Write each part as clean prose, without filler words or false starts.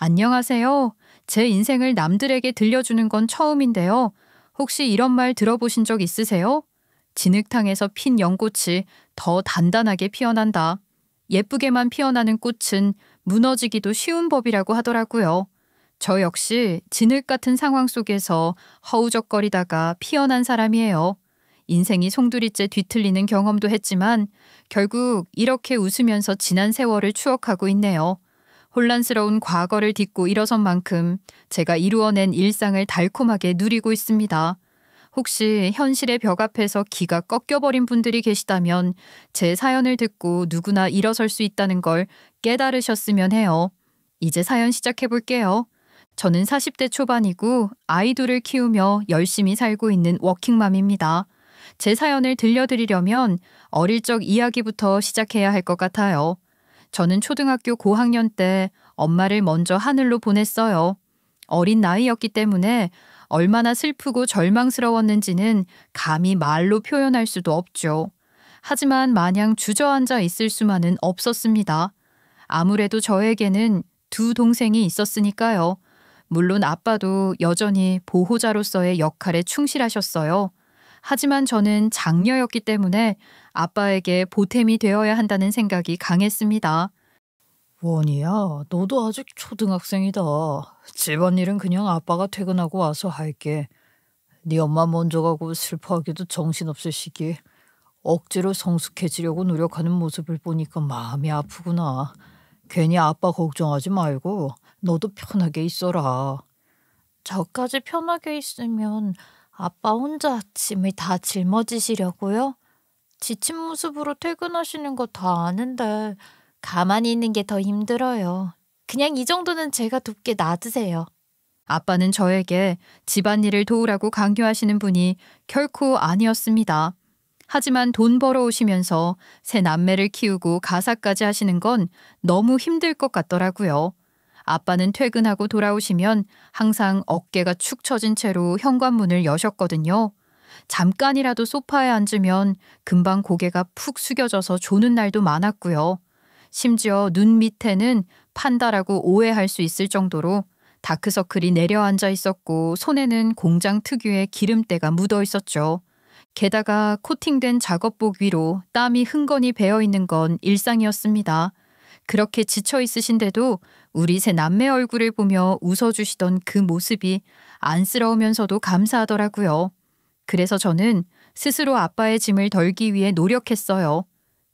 안녕하세요. 제 인생을 남들에게 들려주는 건 처음인데요. 혹시 이런 말 들어보신 적 있으세요? 진흙탕에서 핀 연꽃이 더 단단하게 피어난다. 예쁘게만 피어나는 꽃은 무너지기도 쉬운 법이라고 하더라고요. 저 역시 진흙 같은 상황 속에서 허우적거리다가 피어난 사람이에요. 인생이 송두리째 뒤틀리는 경험도 했지만 결국 이렇게 웃으면서 지난 세월을 추억하고 있네요. 혼란스러운 과거를 딛고 일어선 만큼 제가 이루어낸 일상을 달콤하게 누리고 있습니다. 혹시 현실의 벽 앞에서 기가 꺾여버린 분들이 계시다면 제 사연을 듣고 누구나 일어설 수 있다는 걸 깨달으셨으면 해요. 이제 사연 시작해 볼게요. 저는 40대 초반이고 아이돌을 키우며 열심히 살고 있는 워킹맘입니다. 제 사연을 들려드리려면 어릴 적 이야기부터 시작해야 할 것 같아요. 저는 초등학교 고학년 때 엄마를 먼저 하늘로 보냈어요. 어린 나이였기 때문에 얼마나 슬프고 절망스러웠는지는 감히 말로 표현할 수도 없죠. 하지만 마냥 주저앉아 있을 수만은 없었습니다. 아무래도 저에게는 두 동생이 있었으니까요. 물론 아빠도 여전히 보호자로서의 역할에 충실하셨어요. 하지만 저는 장녀였기 때문에 아빠에게 보탬이 되어야 한다는 생각이 강했습니다. 원이야, 너도 아직 초등학생이다. 집안일은 그냥 아빠가 퇴근하고 와서 할게. 네 엄마 먼저 가고 슬퍼하기도 정신없을 시기에 억지로 성숙해지려고 노력하는 모습을 보니까 마음이 아프구나. 괜히 아빠 걱정하지 말고 너도 편하게 있어라. 저까지 편하게 있으면 아빠 혼자 짐을 다 짊어지시려고요? 지친 모습으로 퇴근하시는 거 다 아는데 가만히 있는 게 더 힘들어요. 그냥 이 정도는 제가 돕게 놔두세요. 아빠는 저에게 집안일을 도우라고 강요하시는 분이 결코 아니었습니다. 하지만 돈 벌어오시면서 새 남매를 키우고 가사까지 하시는 건 너무 힘들 것 같더라고요. 아빠는 퇴근하고 돌아오시면 항상 어깨가 축 처진 채로 현관문을 여셨거든요. 잠깐이라도 소파에 앉으면 금방 고개가 푹 숙여져서 조는 날도 많았고요. 심지어 눈 밑에는 판다라고 오해할 수 있을 정도로 다크서클이 내려앉아 있었고 손에는 공장 특유의 기름때가 묻어 있었죠. 게다가 코팅된 작업복 위로 땀이 흥건히 배어 있는 건 일상이었습니다. 그렇게 지쳐 있으신데도 우리 새 남매 얼굴을 보며 웃어주시던 그 모습이 안쓰러우면서도 감사하더라고요. 그래서 저는 스스로 아빠의 짐을 덜기 위해 노력했어요.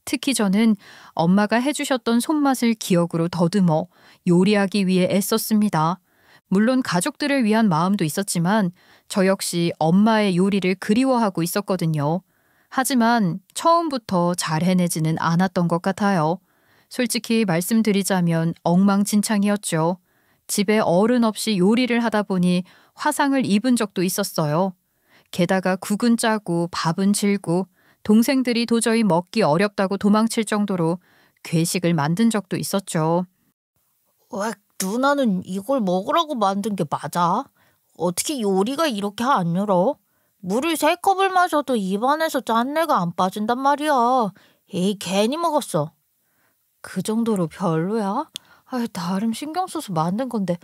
특히 저는 엄마가 해주셨던 손맛을 기억으로 더듬어 요리하기 위해 애썼습니다. 물론 가족들을 위한 마음도 있었지만 저 역시 엄마의 요리를 그리워하고 있었거든요. 하지만 처음부터 잘 해내지는 않았던 것 같아요. 솔직히 말씀드리자면 엉망진창이었죠. 집에 어른 없이 요리를 하다 보니 화상을 입은 적도 있었어요. 게다가 국은 짜고 밥은 질고 동생들이 도저히 먹기 어렵다고 도망칠 정도로 괴식을 만든 적도 있었죠. 왜 누나는 이걸 먹으라고 만든 게 맞아? 어떻게 요리가 이렇게 안 열어? 물을 3컵을 마셔도 입안에서 짠내가 안 빠진단 말이야. 에이, 괜히 먹었어. 그 정도로 별로야? 아이, 나름 신경 써서 만든 건데.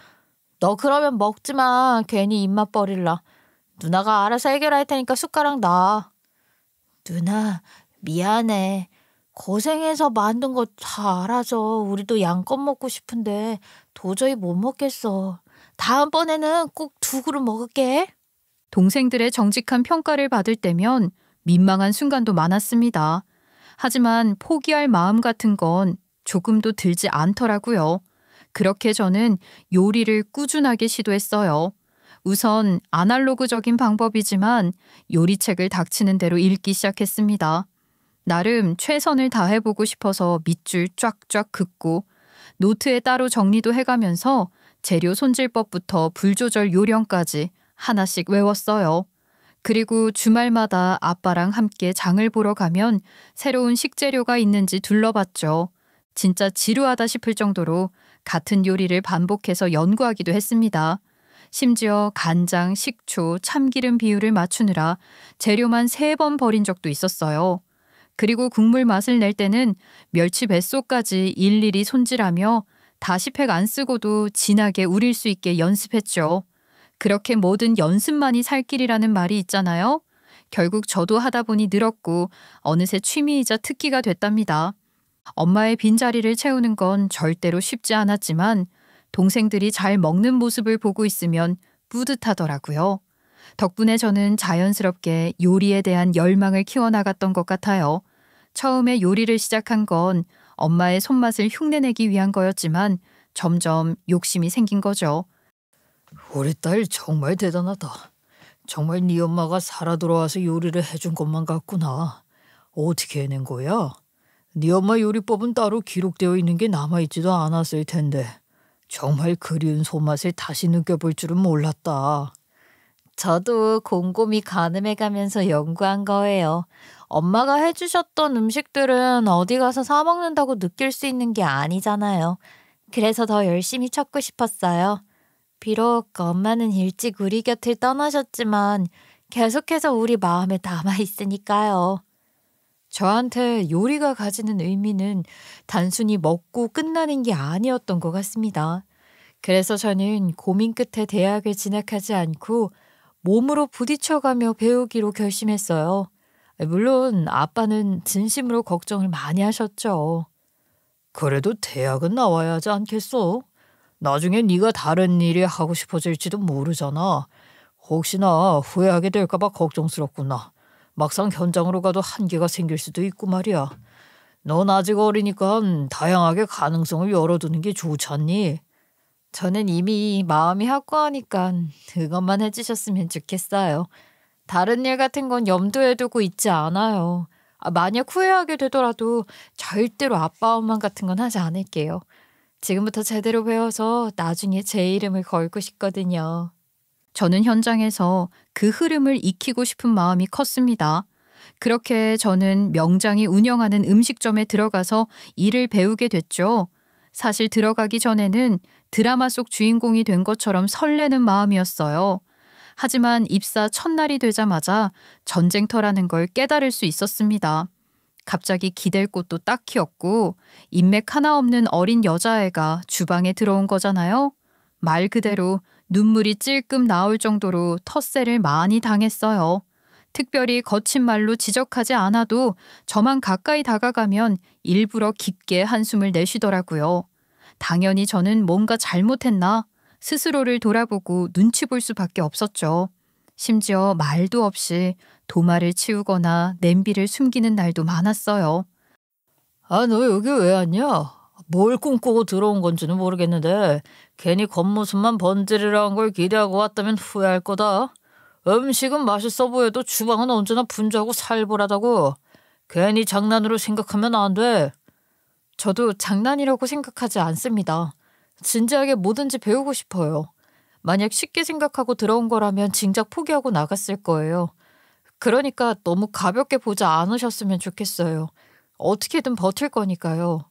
너 그러면 먹지 마. 괜히 입맛 버릴라. 누나가 알아서 해결할 테니까 숟가락 놔. 누나, 미안해. 고생해서 만든 거 다 알아서 우리도 양껏 먹고 싶은데 도저히 못 먹겠어. 다음번에는 꼭 2그릇 먹을게. 동생들의 정직한 평가를 받을 때면 민망한 순간도 많았습니다. 하지만 포기할 마음 같은 건 조금도 들지 않더라고요. 그렇게 저는 요리를 꾸준하게 시도했어요. 우선 아날로그적인 방법이지만 요리책을 닥치는 대로 읽기 시작했습니다. 나름 최선을 다해보고 싶어서 밑줄 쫙쫙 긋고 노트에 따로 정리도 해가면서 재료 손질법부터 불 조절 요령까지 하나씩 외웠어요. 그리고 주말마다 아빠랑 함께 장을 보러 가면 새로운 식재료가 있는지 둘러봤죠. 진짜 지루하다 싶을 정도로 같은 요리를 반복해서 연구하기도 했습니다. 심지어 간장, 식초, 참기름 비율을 맞추느라 재료만 3번 버린 적도 있었어요. 그리고 국물 맛을 낼 때는 멸치 뱃속까지 일일이 손질하며 다시팩 안 쓰고도 진하게 우릴 수 있게 연습했죠. 그렇게 뭐든 연습만이 살 길이라는 말이 있잖아요. 결국 저도 하다 보니 늘었고 어느새 취미이자 특기가 됐답니다. 엄마의 빈자리를 채우는 건 절대로 쉽지 않았지만 동생들이 잘 먹는 모습을 보고 있으면 뿌듯하더라고요. 덕분에 저는 자연스럽게 요리에 대한 열망을 키워나갔던 것 같아요. 처음에 요리를 시작한 건 엄마의 손맛을 흉내내기 위한 거였지만 점점 욕심이 생긴 거죠. 우리 딸 정말 대단하다. 정말 네 엄마가 살아 돌아와서 요리를 해준 것만 같구나. 어떻게 해낸 거야? 네 엄마 요리법은 따로 기록되어 있는 게 남아있지도 않았을 텐데 정말 그리운 손맛을 다시 느껴볼 줄은 몰랐다. 저도 곰곰이 가늠해가면서 연구한 거예요. 엄마가 해주셨던 음식들은 어디 가서 사 먹는다고 느낄 수 있는 게 아니잖아요. 그래서 더 열심히 찾고 싶었어요. 비록 엄마는 일찍 우리 곁을 떠나셨지만 계속해서 우리 마음에 남아있으니까요. 저한테 요리가 가지는 의미는 단순히 먹고 끝나는 게 아니었던 것 같습니다. 그래서 저는 고민 끝에 대학을 진학하지 않고 몸으로 부딪혀가며 배우기로 결심했어요. 물론 아빠는 진심으로 걱정을 많이 하셨죠. 그래도 대학은 나와야 하지 않겠어? 나중에 네가 다른 일이 하고 싶어질지도 모르잖아. 혹시나 후회하게 될까 봐 걱정스럽구나. 막상 현장으로 가도 한계가 생길 수도 있고 말이야. 넌 아직 어리니까 다양하게 가능성을 열어두는 게 좋지 않니? 저는 이미 마음이 확고하니까 그것만 해주셨으면 좋겠어요. 다른 일 같은 건 염두에 두고 있지 않아요. 만약 후회하게 되더라도 절대로 아빠 엄마 같은 건 하지 않을게요. 지금부터 제대로 배워서 나중에 제 이름을 걸고 싶거든요. 저는 현장에서 그 흐름을 익히고 싶은 마음이 컸습니다. 그렇게 저는 명장이 운영하는 음식점에 들어가서 일을 배우게 됐죠. 사실 들어가기 전에는 드라마 속 주인공이 된 것처럼 설레는 마음이었어요. 하지만 입사 첫날이 되자마자 전쟁터라는 걸 깨달을 수 있었습니다. 갑자기 기댈 곳도 딱히 없고 인맥 하나 없는 어린 여자애가 주방에 들어온 거잖아요. 말 그대로 눈물이 찔끔 나올 정도로 텃세를 많이 당했어요. 특별히 거친 말로 지적하지 않아도 저만 가까이 다가가면 일부러 깊게 한숨을 내쉬더라고요. 당연히 저는 뭔가 잘못했나 스스로를 돌아보고 눈치 볼 수밖에 없었죠. 심지어 말도 없이 도마를 치우거나 냄비를 숨기는 날도 많았어요. 너 여기 왜 왔냐? 뭘 꿈꾸고 들어온 건지는 모르겠는데 괜히 겉모습만 번지르르한 걸 기대하고 왔다면 후회할 거다. 음식은 맛있어 보여도 주방은 언제나 분주하고 살벌하다고. 괜히 장난으로 생각하면 안 돼. 저도 장난이라고 생각하지 않습니다. 진지하게 뭐든지 배우고 싶어요. 만약 쉽게 생각하고 들어온 거라면 진작 포기하고 나갔을 거예요. 그러니까 너무 가볍게 보지 않으셨으면 좋겠어요. 어떻게든 버틸 거니까요.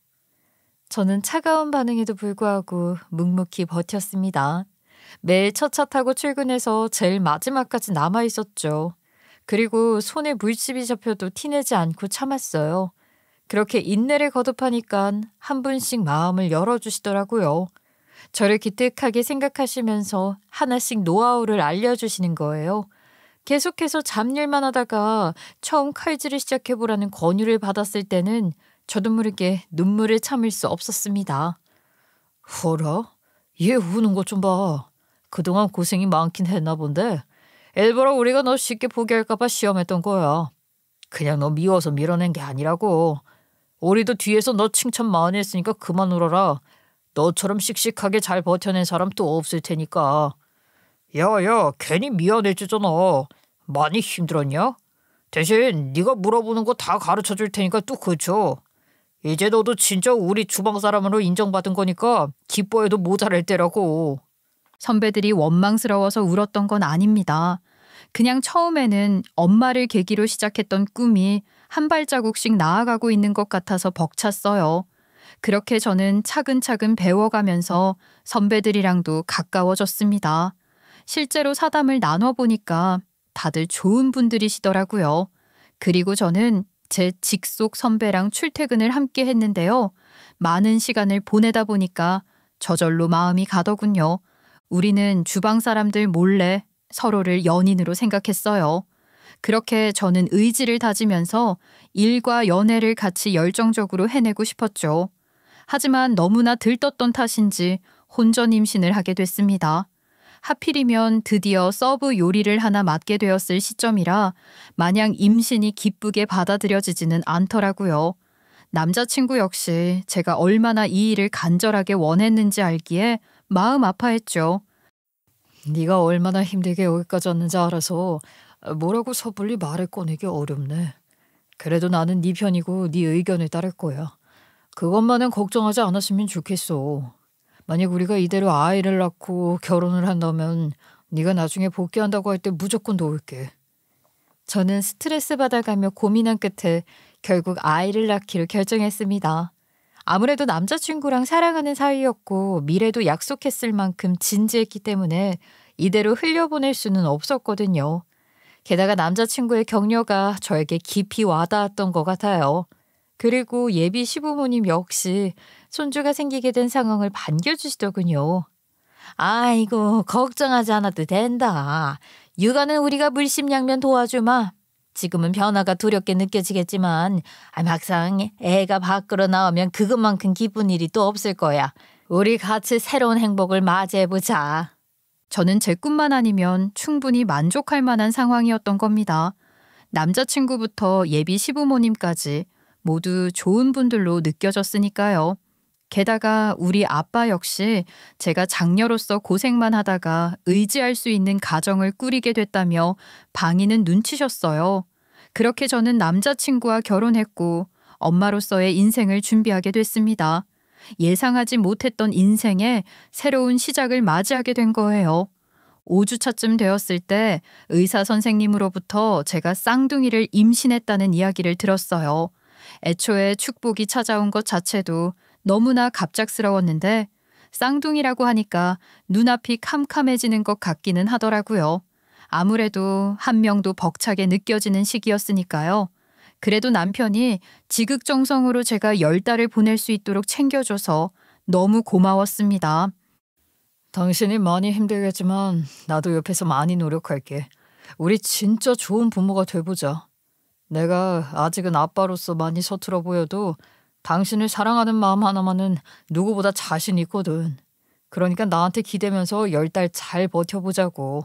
저는 차가운 반응에도 불구하고 묵묵히 버텼습니다. 매일 첫 차 타고 출근해서 제일 마지막까지 남아 있었죠. 그리고 손에 물집이 잡혀도 티내지 않고 참았어요. 그렇게 인내를 거듭하니까 한 분씩 마음을 열어주시더라고요. 저를 기특하게 생각하시면서 하나씩 노하우를 알려주시는 거예요. 계속해서 잡일만 하다가 처음 칼질을 시작해보라는 권유를 받았을 때는 저도 모르게 눈물을 참을 수 없었습니다. 어라? 얘 우는 것 좀 봐. 그동안 고생이 많긴 했나 본데 일부러 우리가 너 쉽게 포기할까 봐 시험했던 거야. 그냥 너 미워서 밀어낸 게 아니라고. 우리도 뒤에서 너 칭찬 많이 했으니까 그만 울어라. 너처럼 씩씩하게 잘 버텨낸 사람 또 없을 테니까. 야야, 괜히 미안해지잖아. 많이 힘들었냐? 대신 네가 물어보는 거 다 가르쳐 줄 테니까 또 그쳐. 이제 너도 진짜 우리 주방 사람으로 인정받은 거니까 기뻐해도 모자랄 때라고. 선배들이 원망스러워서 울었던 건 아닙니다. 그냥 처음에는 엄마를 계기로 시작했던 꿈이 한 발자국씩 나아가고 있는 것 같아서 벅찼어요. 그렇게 저는 차근차근 배워가면서 선배들이랑도 가까워졌습니다. 실제로 사담을 나눠보니까 다들 좋은 분들이시더라고요. 그리고 저는 제 직속 선배랑 출퇴근을 함께 했는데요. 많은 시간을 보내다 보니까 저절로 마음이 가더군요. 우리는 주방 사람들 몰래 서로를 연인으로 생각했어요. 그렇게 저는 의지를 다지면서 일과 연애를 같이 열정적으로 해내고 싶었죠. 하지만 너무나 들떴던 탓인지 혼전 임신을 하게 됐습니다. 하필이면 드디어 서브 요리를 하나 맡게 되었을 시점이라 마냥 임신이 기쁘게 받아들여지지는 않더라고요. 남자친구 역시 제가 얼마나 이 일을 간절하게 원했는지 알기에 마음 아파했죠. 네가 얼마나 힘들게 여기까지 왔는지 알아서 뭐라고 섣불리 말을 꺼내기 어렵네. 그래도 나는 네 편이고 네 의견을 따를 거야. 그것만은 걱정하지 않았으면 좋겠어. 만약 우리가 이대로 아이를 낳고 결혼을 한다면 네가 나중에 복귀한다고 할 때 무조건 도울게. 저는 스트레스 받아가며 고민한 끝에 결국 아이를 낳기로 결정했습니다. 아무래도 남자친구랑 사랑하는 사이였고 미래도 약속했을 만큼 진지했기 때문에 이대로 흘려보낼 수는 없었거든요. 게다가 남자친구의 격려가 저에게 깊이 와닿았던 것 같아요. 그리고 예비 시부모님 역시 손주가 생기게 된 상황을 반겨주시더군요. 아이고 걱정하지 않아도 된다. 육아는 우리가 물심양면 도와주마. 지금은 변화가 두렵게 느껴지겠지만 막상 애가 밖으로 나오면 그것만큼 기쁜 일이 또 없을 거야. 우리 같이 새로운 행복을 맞이해보자. 저는 제 꿈만 아니면 충분히 만족할 만한 상황이었던 겁니다. 남자친구부터 예비 시부모님까지 모두 좋은 분들로 느껴졌으니까요. 게다가 우리 아빠 역시 제가 장녀로서 고생만 하다가 의지할 수 있는 가정을 꾸리게 됐다며 방이는 눈치셨어요. 그렇게 저는 남자친구와 결혼했고 엄마로서의 인생을 준비하게 됐습니다. 예상하지 못했던 인생에 새로운 시작을 맞이하게 된 거예요. 5주차쯤 되었을 때 의사 선생님으로부터 제가 쌍둥이를 임신했다는 이야기를 들었어요. 애초에 축복이 찾아온 것 자체도 너무나 갑작스러웠는데 쌍둥이라고 하니까 눈앞이 캄캄해지는 것 같기는 하더라고요. 아무래도 한 명도 벅차게 느껴지는 시기였으니까요. 그래도 남편이 지극정성으로 제가 10달을 보낼 수 있도록 챙겨줘서 너무 고마웠습니다. 당신이 많이 힘들겠지만 나도 옆에서 많이 노력할게. 우리 진짜 좋은 부모가 돼보자. 내가 아직은 아빠로서 많이 서툴어 보여도 당신을 사랑하는 마음 하나만은 누구보다 자신 있거든. 그러니까 나한테 기대면서 10달 잘 버텨보자고.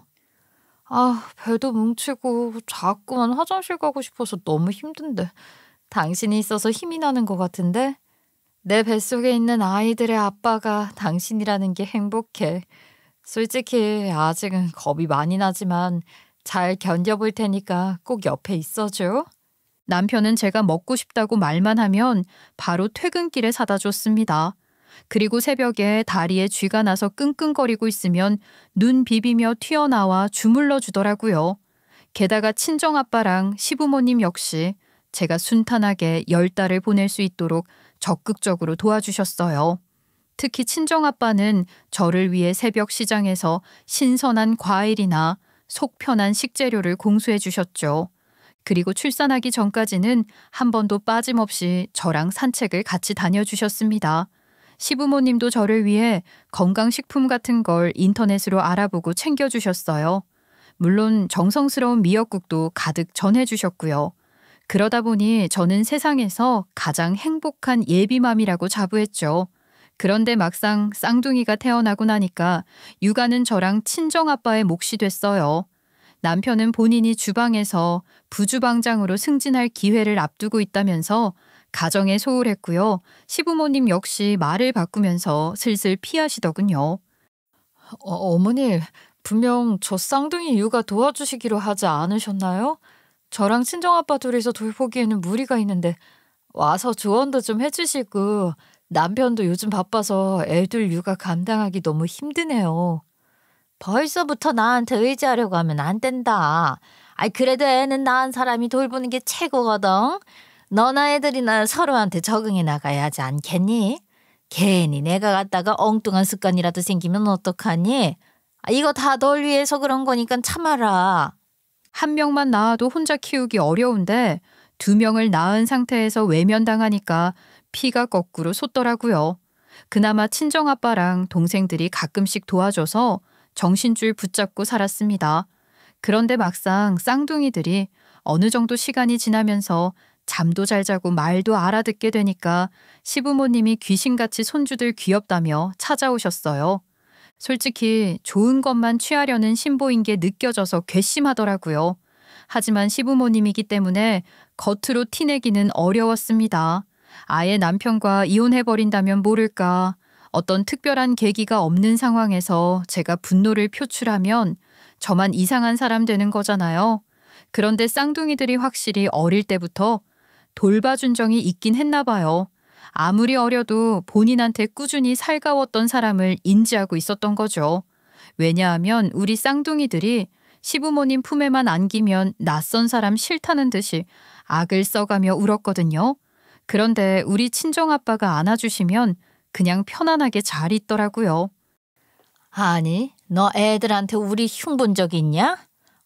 배도 뭉치고 자꾸만 화장실 가고 싶어서 너무 힘든데. 당신이 있어서 힘이 나는 것 같은데? 내 뱃속에 있는 아이들의 아빠가 당신이라는 게 행복해. 솔직히 아직은 겁이 많이 나지만 잘 견뎌볼 테니까 꼭 옆에 있어줘. 남편은 제가 먹고 싶다고 말만 하면 바로 퇴근길에 사다 줬습니다. 그리고 새벽에 다리에 쥐가 나서 끙끙거리고 있으면 눈 비비며 튀어나와 주물러 주더라고요. 게다가 친정아빠랑 시부모님 역시 제가 순탄하게 10달을 보낼 수 있도록 적극적으로 도와주셨어요. 특히 친정아빠는 저를 위해 새벽 시장에서 신선한 과일이나 속 편한 식재료를 공수해 주셨죠. 그리고 출산하기 전까지는 한 번도 빠짐없이 저랑 산책을 같이 다녀주셨습니다. 시부모님도 저를 위해 건강식품 같은 걸 인터넷으로 알아보고 챙겨주셨어요. 물론 정성스러운 미역국도 가득 전해주셨고요. 그러다 보니 저는 세상에서 가장 행복한 예비맘이라고 자부했죠. 그런데 막상 쌍둥이가 태어나고 나니까 육아는 저랑 친정아빠의 몫이 됐어요. 남편은 본인이 주방에서 부주방장으로 승진할 기회를 앞두고 있다면서 가정에 소홀했고요. 시부모님 역시 말을 바꾸면서 슬슬 피하시더군요. 어머니, 분명 저 쌍둥이 육아 도와주시기로 하지 않으셨나요? 저랑 친정아빠 둘이서 돌보기에는 무리가 있는데 와서 조언도 좀 해주시고 남편도 요즘 바빠서 애들 육아 감당하기 너무 힘드네요. 벌써부터 나한테 의지하려고 하면 안 된다. 그래도 애는 낳은 사람이 돌보는 게 최고거든. 너나 애들이나 서로한테 적응해 나가야 하지 않겠니? 괜히 내가 갖다가 엉뚱한 습관이라도 생기면 어떡하니? 이거 다 널 위해서 그런 거니까 참아라. 한 명만 낳아도 혼자 키우기 어려운데 2명을 낳은 상태에서 외면당하니까 피가 거꾸로 솟더라고요. 그나마 친정아빠랑 동생들이 가끔씩 도와줘서 정신줄 붙잡고 살았습니다. 그런데 막상 쌍둥이들이 어느 정도 시간이 지나면서 잠도 잘 자고 말도 알아듣게 되니까 시부모님이 귀신같이 손주들 귀엽다며 찾아오셨어요. 솔직히 좋은 것만 취하려는 신보인 게 느껴져서 괘씸하더라고요. 하지만 시부모님이기 때문에 겉으로 티내기는 어려웠습니다. 아예 남편과 이혼해버린다면 모를까. 어떤 특별한 계기가 없는 상황에서 제가 분노를 표출하면 저만 이상한 사람 되는 거잖아요. 그런데 쌍둥이들이 확실히 어릴 때부터 돌봐준 적이 있긴 했나 봐요. 아무리 어려도 본인한테 꾸준히 살가웠던 사람을 인지하고 있었던 거죠. 왜냐하면 우리 쌍둥이들이 시부모님 품에만 안기면 낯선 사람 싫다는 듯이 악을 써가며 울었거든요. 그런데 우리 친정아빠가 안아주시면 그냥 편안하게 잘 있더라고요. 아니, 너 애들한테 우리 흉본 적 있냐?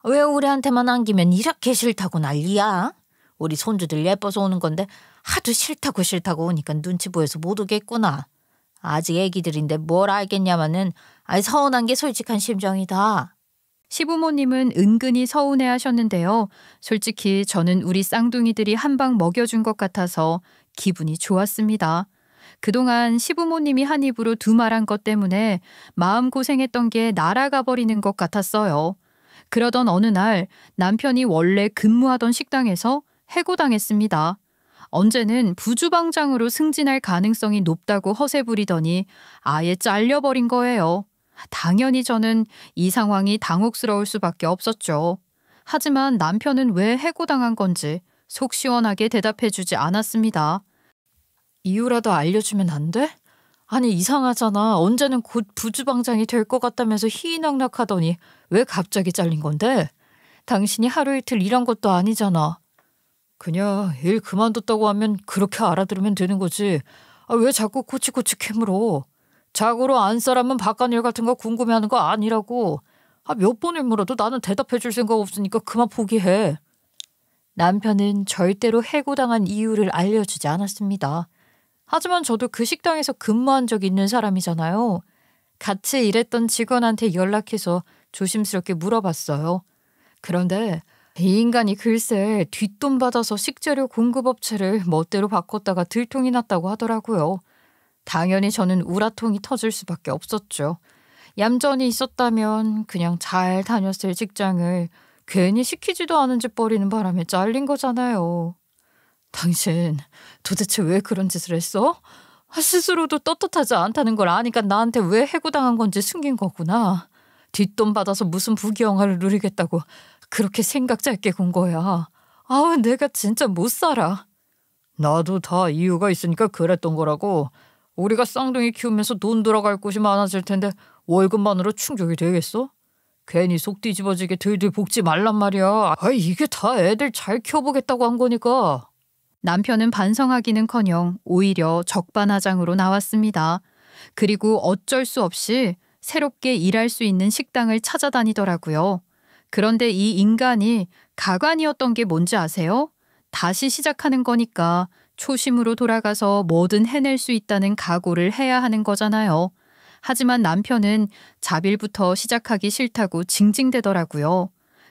왜 우리한테만 안기면 이렇게 싫다고 난리야? 우리 손주들 예뻐서 오는 건데 하도 싫다고 오니까 눈치 보여서 못 오겠구나. 아직 애기들인데 뭘 알겠냐마는 서운한 게 솔직한 심정이다. 시부모님은 은근히 서운해하셨는데요. 솔직히 저는 우리 쌍둥이들이 한 방 먹여준 것 같아서 기분이 좋았습니다. 그동안 시부모님이 한 입으로 두 말한 것 때문에 마음고생했던 게 날아가 버리는 것 같았어요. 그러던 어느 날 남편이 원래 근무하던 식당에서 해고당했습니다. 언제는 부주방장으로 승진할 가능성이 높다고 허세 부리더니 아예 잘려버린 거예요. 당연히 저는 이 상황이 당혹스러울 수밖에 없었죠. 하지만 남편은 왜 해고당한 건지 속 시원하게 대답해주지 않았습니다. 이유라도 알려주면 안 돼? 아니 이상하잖아. 언제는 곧 부주방장이 될 것 같다면서 희희낙낙하더니 왜 갑자기 잘린 건데? 당신이 하루 이틀 일한 것도 아니잖아. 그냥 일 그만뒀다고 하면 그렇게 알아들으면 되는 거지. 왜 자꾸 코치코치 캐물어. 자고로 안 사람은 바깥일 같은 거 궁금해하는 거 아니라고. 몇 번을 물어도 나는 대답해줄 생각 없으니까 그만 포기해. 남편은 절대로 해고당한 이유를 알려주지 않았습니다. 하지만 저도 그 식당에서 근무한 적 있는 사람이잖아요. 같이 일했던 직원한테 연락해서 조심스럽게 물어봤어요. 그런데 이 인간이 글쎄 뒷돈 받아서 식재료 공급업체를 멋대로 바꿨다가 들통이 났다고 하더라고요. 당연히 저는 우라통이 터질 수밖에 없었죠. 얌전히 있었다면 그냥 잘 다녔을 직장을 괜히 시키지도 않은 짓 버리는 바람에 잘린 거잖아요. 당신 도대체 왜 그런 짓을 했어? 스스로도 떳떳하지 않다는 걸 아니까 나한테 왜 해고당한 건지 숨긴 거구나. 뒷돈 받아서 무슨 부귀영화를 누리겠다고 그렇게 생각 짧게 군 거야. 내가 진짜 못 살아. 나도 다 이유가 있으니까 그랬던 거라고. 우리가 쌍둥이 키우면서 돈 들어갈 곳이 많아질 텐데 월급만으로 충족이 되겠어? 괜히 속 뒤집어지게 들들 볶지 말란 말이야. 이게 다 애들 잘 키워보겠다고 한 거니까. 남편은 반성하기는커녕 오히려 적반하장으로 나왔습니다. 그리고 어쩔 수 없이 새롭게 일할 수 있는 식당을 찾아다니더라고요. 그런데 이 인간이 가관이었던 게 뭔지 아세요? 다시 시작하는 거니까 초심으로 돌아가서 뭐든 해낼 수 있다는 각오를 해야 하는 거잖아요. 하지만 남편은 자빌부터 시작하기 싫다고 징징대더라고요.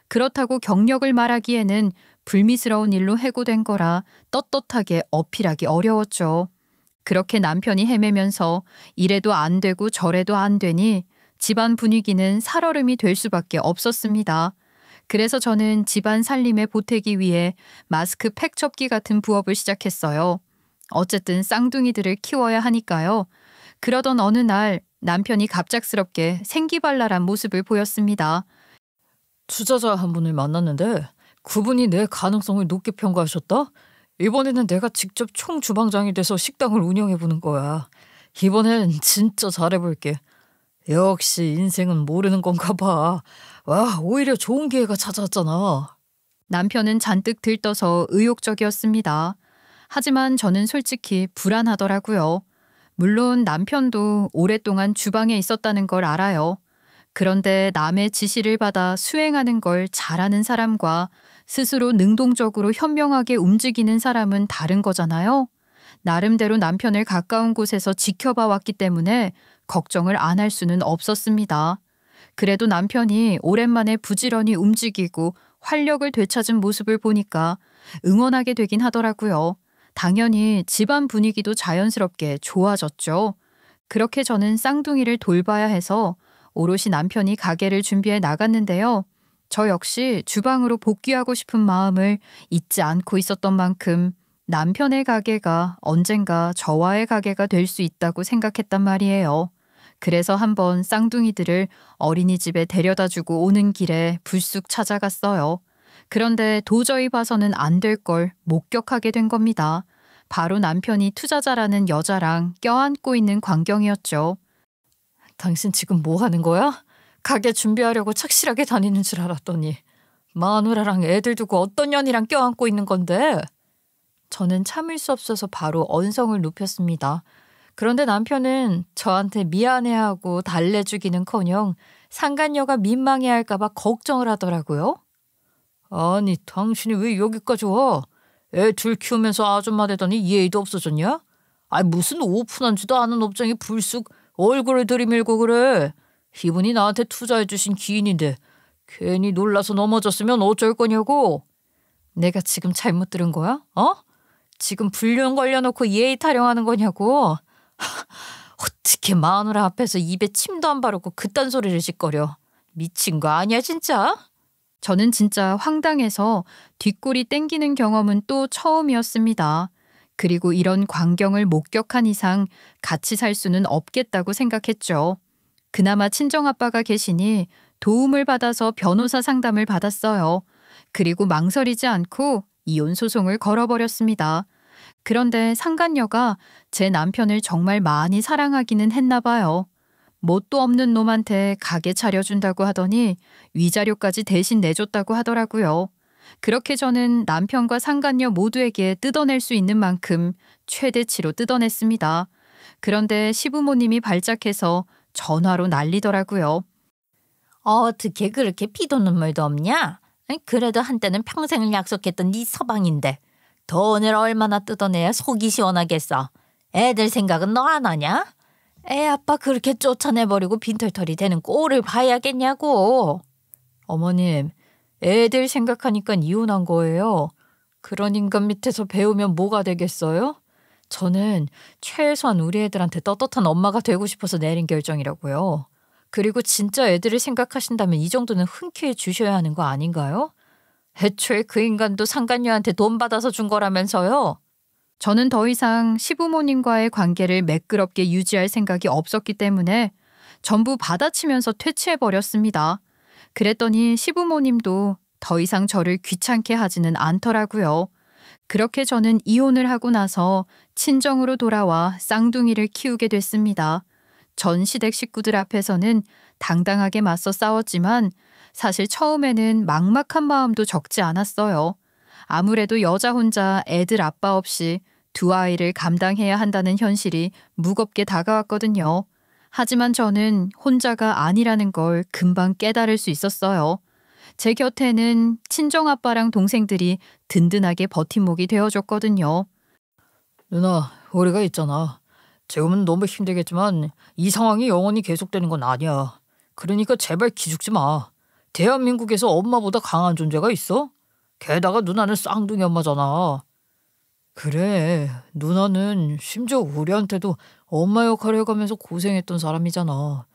그렇다고 경력을 말하기에는 불미스러운 일로 해고된 거라 떳떳하게 어필하기 어려웠죠. 그렇게 남편이 헤매면서 이래도 안 되고 저래도 안 되니 집안 분위기는 살얼음이 될 수밖에 없었습니다. 그래서 저는 집안 살림에 보태기 위해 마스크 팩 접기 같은 부업을 시작했어요. 어쨌든 쌍둥이들을 키워야 하니까요. 그러던 어느 날 남편이 갑작스럽게 생기발랄한 모습을 보였습니다. 투자자 한 분을 만났는데 그분이 내 가능성을 높게 평가하셨다? 이번에는 내가 직접 총주방장이 돼서 식당을 운영해보는 거야. 이번엔 진짜 잘해볼게. 역시 인생은 모르는 건가 봐. 오히려 좋은 기회가 찾아왔잖아. 남편은 잔뜩 들떠서 의욕적이었습니다. 하지만 저는 솔직히 불안하더라고요. 물론 남편도 오랫동안 주방에 있었다는 걸 알아요. 그런데 남의 지시를 받아 수행하는 걸 잘하는 사람과 스스로 능동적으로 현명하게 움직이는 사람은 다른 거잖아요. 나름대로 남편을 가까운 곳에서 지켜봐 왔기 때문에 걱정을 안 할 수는 없었습니다. 그래도 남편이 오랜만에 부지런히 움직이고 활력을 되찾은 모습을 보니까 응원하게 되긴 하더라고요. 당연히 집안 분위기도 자연스럽게 좋아졌죠. 그렇게 저는 쌍둥이를 돌봐야 해서 오롯이 남편이 가게를 준비해 나갔는데요. 저 역시 주방으로 복귀하고 싶은 마음을 잊지 않고 있었던 만큼 남편의 가게가 언젠가 저와의 가게가 될 수 있다고 생각했단 말이에요. 그래서 한번 쌍둥이들을 어린이집에 데려다주고 오는 길에 불쑥 찾아갔어요. 그런데 도저히 봐서는 안 될 걸 목격하게 된 겁니다. 바로 남편이 투자자라는 여자랑 껴안고 있는 광경이었죠. 당신 지금 뭐 하는 거야? 가게 준비하려고 착실하게 다니는 줄 알았더니 마누라랑 애들 두고 어떤 년이랑 껴안고 있는 건데? 저는 참을 수 없어서 바로 언성을 높였습니다. 그런데 남편은 저한테 미안해하고 달래주기는커녕 상간녀가 민망해할까 봐 걱정을 하더라고요. 아니, 당신이 왜 여기까지 와? 애 둘 키우면서 아줌마 되더니 예의도 없어졌냐? 아니, 무슨 오픈한지도 않은 업장이 불쑥 얼굴을 들이밀고 그래. 이분이 나한테 투자해 주신 기인인데 괜히 놀라서 넘어졌으면 어쩔 거냐고. 내가 지금 잘못 들은 거야? 지금 불륜 걸려놓고 예의 타령하는 거냐고. 어떻게 마누라 앞에서 입에 침도 안 바르고 그딴 소리를 짓거려. 미친 거 아니야 진짜? 저는 진짜 황당해서 뒷골이 땡기는 경험은 또 처음이었습니다. 그리고 이런 광경을 목격한 이상 같이 살 수는 없겠다고 생각했죠. 그나마 친정아빠가 계시니 도움을 받아서 변호사 상담을 받았어요. 그리고 망설이지 않고 이혼 소송을 걸어버렸습니다. 그런데 상간녀가 제 남편을 정말 많이 사랑하기는 했나 봐요. 뭣도 없는 놈한테 가게 차려준다고 하더니 위자료까지 대신 내줬다고 하더라고요. 그렇게 저는 남편과 상간녀 모두에게 뜯어낼 수 있는 만큼 최대치로 뜯어냈습니다. 그런데 시부모님이 발작해서 전화로 난리더라고요. 어떻게 그렇게 피도 눈물도 없냐? 그래도 한때는 평생을 약속했던 네 서방인데 돈을 얼마나 뜯어내야 속이 시원하겠어. 애들 생각은 너 안 하냐? 애 아빠 그렇게 쫓아내버리고 빈털털이 되는 꼴을 봐야겠냐고. 어머님, 애들 생각하니까 이혼한 거예요. 그런 인간 밑에서 배우면 뭐가 되겠어요? 저는 최소한 우리 애들한테 떳떳한 엄마가 되고 싶어서 내린 결정이라고요. 그리고 진짜 애들을 생각하신다면 이 정도는 흔쾌히 주셔야 하는 거 아닌가요? 애초에 그 인간도 상간녀한테 돈 받아서 준 거라면서요. 저는 더 이상 시부모님과의 관계를 매끄럽게 유지할 생각이 없었기 때문에 전부 받아치면서 퇴치해버렸습니다. 그랬더니 시부모님도 더 이상 저를 귀찮게 하지는 않더라고요. 그렇게 저는 이혼을 하고 나서 친정으로 돌아와 쌍둥이를 키우게 됐습니다. 전 시댁 식구들 앞에서는 당당하게 맞서 싸웠지만 사실 처음에는 막막한 마음도 적지 않았어요. 아무래도 여자 혼자 애들 아빠 없이 두 아이를 감당해야 한다는 현실이 무겁게 다가왔거든요. 하지만 저는 혼자가 아니라는 걸 금방 깨달을 수 있었어요. 제 곁에는 친정아빠랑 동생들이 든든하게 버팀목이 되어줬거든요. 누나, 우리가 있잖아. 지금은 너무 힘들겠지만 이 상황이 영원히 계속되는 건 아니야. 그러니까 제발 기죽지 마. 대한민국에서 엄마보다 강한 존재가 있어? 게다가 누나는 쌍둥이 엄마잖아. 그래, 누나는 심지어 우리한테도 엄마 역할을 해가면서 고생했던 사람이잖아.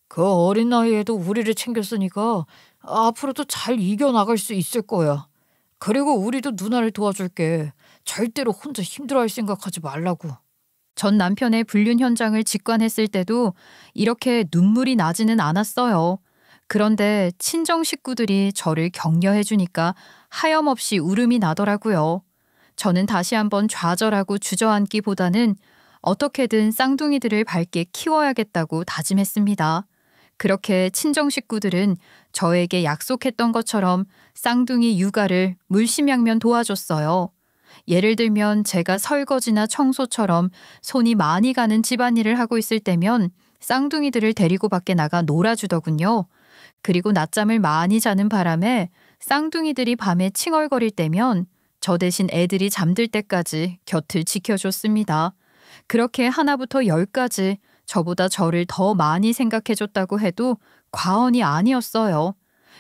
그 어린 나이에도 우리를 챙겼으니까 앞으로도 잘 이겨나갈 수 있을 거야. 그리고 우리도 누나를 도와줄게. 절대로 혼자 힘들어할 생각하지 말라고. 전 남편의 불륜 현장을 직관했을 때도 이렇게 눈물이 나지는 않았어요. 그런데 친정 식구들이 저를 격려해 주니까 하염없이 울음이 나더라고요. 저는 다시 한번 좌절하고 주저앉기보다는 어떻게든 쌍둥이들을 밝게 키워야겠다고 다짐했습니다. 그렇게 친정 식구들은 저에게 약속했던 것처럼 쌍둥이 육아를 물심양면 도와줬어요. 예를 들면 제가 설거지나 청소처럼 손이 많이 가는 집안일을 하고 있을 때면 쌍둥이들을 데리고 밖에 나가 놀아주더군요. 그리고 낮잠을 많이 자는 바람에 쌍둥이들이 밤에 칭얼거릴 때면 저 대신 애들이 잠들 때까지 곁을 지켜줬습니다. 그렇게 하나부터 열까지 저보다 저를 더 많이 생각해줬다고 해도 과언이 아니었어요.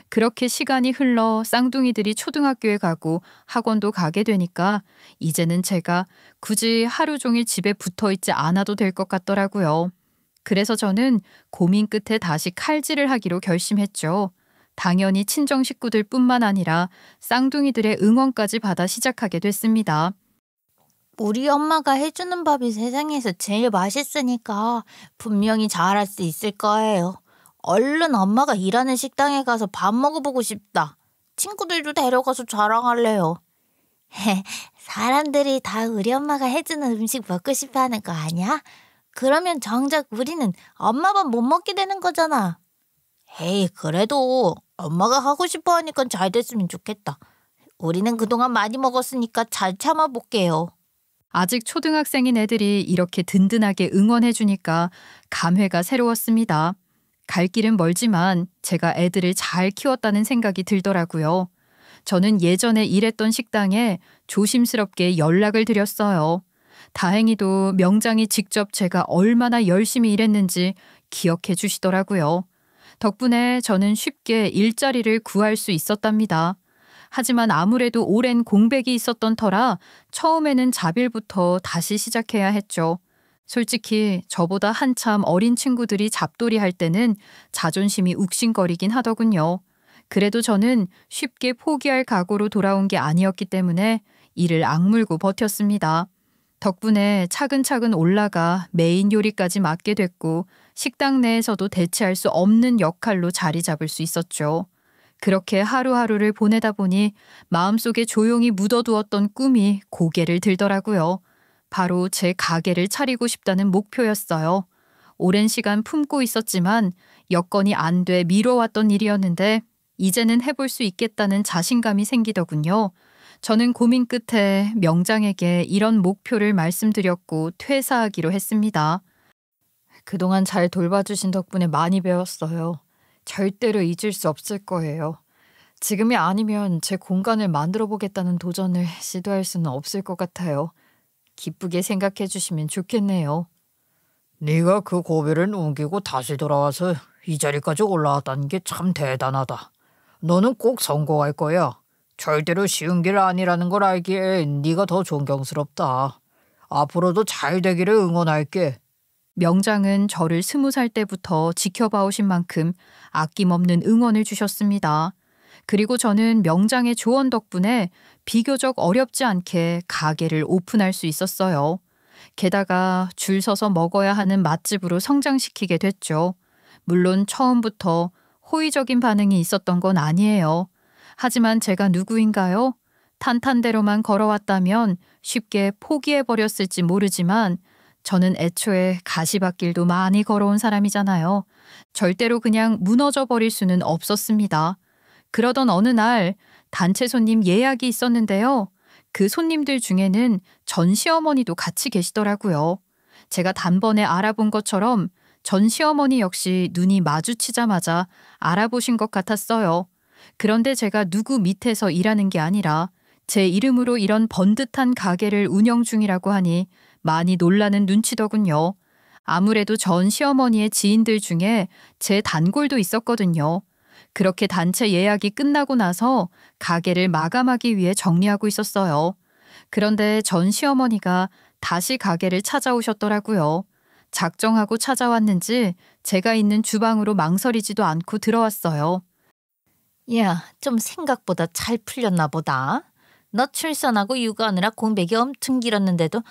그렇게 시간이 흘러 쌍둥이들이 초등학교에 가고 학원도 가게 되니까 이제는 제가 굳이 하루 종일 집에 붙어 있지 않아도 될 것 같더라고요. 그래서 저는 고민 끝에 다시 칼질을 하기로 결심했죠. 당연히 친정 식구들 뿐만 아니라 쌍둥이들의 응원까지 받아 시작하게 됐습니다. 우리 엄마가 해주는 밥이 세상에서 제일 맛있으니까 분명히 잘할 수 있을 거예요. 얼른 엄마가 일하는 식당에 가서 밥 먹어보고 싶다. 친구들도 데려가서 자랑할래요. 사람들이 다 우리 엄마가 해주는 음식 먹고 싶어 하는 거 아니야? 그러면 정작 우리는 엄마 밥 못 먹게 되는 거잖아. 에이, 그래도 엄마가 하고 싶어 하니까 잘 됐으면 좋겠다. 우리는 그동안 많이 먹었으니까 잘 참아볼게요. 아직 초등학생인 애들이 이렇게 든든하게 응원해주니까 감회가 새로웠습니다. 갈 길은 멀지만 제가 애들을 잘 키웠다는 생각이 들더라고요. 저는 예전에 일했던 식당에 조심스럽게 연락을 드렸어요. 다행히도 명장이 직접 제가 얼마나 열심히 일했는지 기억해 주시더라고요. 덕분에 저는 쉽게 일자리를 구할 수 있었답니다. 하지만 아무래도 오랜 공백이 있었던 터라 처음에는 자빌부터 다시 시작해야 했죠. 솔직히 저보다 한참 어린 친구들이 잡돌이 할 때는 자존심이 욱신거리긴 하더군요. 그래도 저는 쉽게 포기할 각오로 돌아온 게 아니었기 때문에 이를 악물고 버텼습니다. 덕분에 차근차근 올라가 메인 요리까지 맡게 됐고 식당 내에서도 대체할 수 없는 역할로 자리 잡을 수 있었죠. 그렇게 하루하루를 보내다 보니 마음속에 조용히 묻어두었던 꿈이 고개를 들더라고요. 바로 제 가게를 차리고 싶다는 목표였어요. 오랜 시간 품고 있었지만 여건이 안 돼 미뤄왔던 일이었는데 이제는 해볼 수 있겠다는 자신감이 생기더군요. 저는 고민 끝에 명장에게 이런 목표를 말씀드렸고 퇴사하기로 했습니다. 그동안 잘 돌봐주신 덕분에 많이 배웠어요. 절대로 잊을 수 없을 거예요. 지금이 아니면 제 공간을 만들어 보겠다는 도전을 시도할 수는 없을 것 같아요. 기쁘게 생각해 주시면 좋겠네요. 네가 그 고비를 넘기고 다시 돌아와서 이 자리까지 올라왔다는 게 참 대단하다. 너는 꼭 성공할 거야. 절대로 쉬운 길 아니라는 걸 알기에 네가 더 존경스럽다. 앞으로도 잘 되기를 응원할게. 명장은 저를 20살 때부터 지켜봐 오신 만큼 아낌없는 응원을 주셨습니다. 그리고 저는 명장의 조언 덕분에 비교적 어렵지 않게 가게를 오픈할 수 있었어요. 게다가 줄 서서 먹어야 하는 맛집으로 성장시키게 됐죠. 물론 처음부터 호의적인 반응이 있었던 건 아니에요. 하지만 제가 누구인가요? 탄탄대로만 걸어왔다면 쉽게 포기해버렸을지 모르지만 저는 애초에 가시밭길도 많이 걸어온 사람이잖아요. 절대로 그냥 무너져 버릴 수는 없었습니다. 그러던 어느 날 단체 손님 예약이 있었는데요. 그 손님들 중에는 전 시어머니도 같이 계시더라고요. 제가 단번에 알아본 것처럼 전 시어머니 역시 눈이 마주치자마자 알아보신 것 같았어요. 그런데 제가 누구 밑에서 일하는 게 아니라 제 이름으로 이런 번듯한 가게를 운영 중이라고 하니 많이 놀라는 눈치더군요. 아무래도 전 시어머니의 지인들 중에 제 단골도 있었거든요. 그렇게 단체 예약이 끝나고 나서 가게를 마감하기 위해 정리하고 있었어요. 그런데 전 시어머니가 다시 가게를 찾아오셨더라고요. 작정하고 찾아왔는지 제가 있는 주방으로 망설이지도 않고 들어왔어요. 야, 좀 생각보다 잘 풀렸나 보다. 너 출산하고 육아하느라 공백이 엄청 길었는데도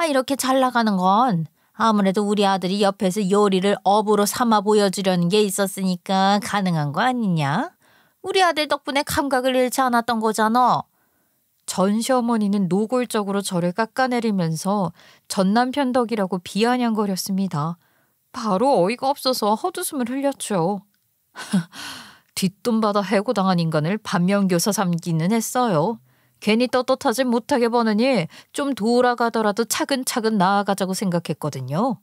이렇게 잘 나가는 건 아무래도 우리 아들이 옆에서 요리를 업으로 삼아 보여주려는 게 있었으니까 가능한 거 아니냐? 우리 아들 덕분에 감각을 잃지 않았던 거잖아. 전 시어머니는 노골적으로 저를 깎아내리면서 전 남편 덕이라고 비아냥거렸습니다. 바로 어이가 없어서 헛웃음을 흘렸죠. 뒷돈 받아 해고당한 인간을 반면교사 삼기는 했어요. 괜히 떳떳하지 못하게 버느니 좀 돌아가더라도 차근차근 나아가자고 생각했거든요.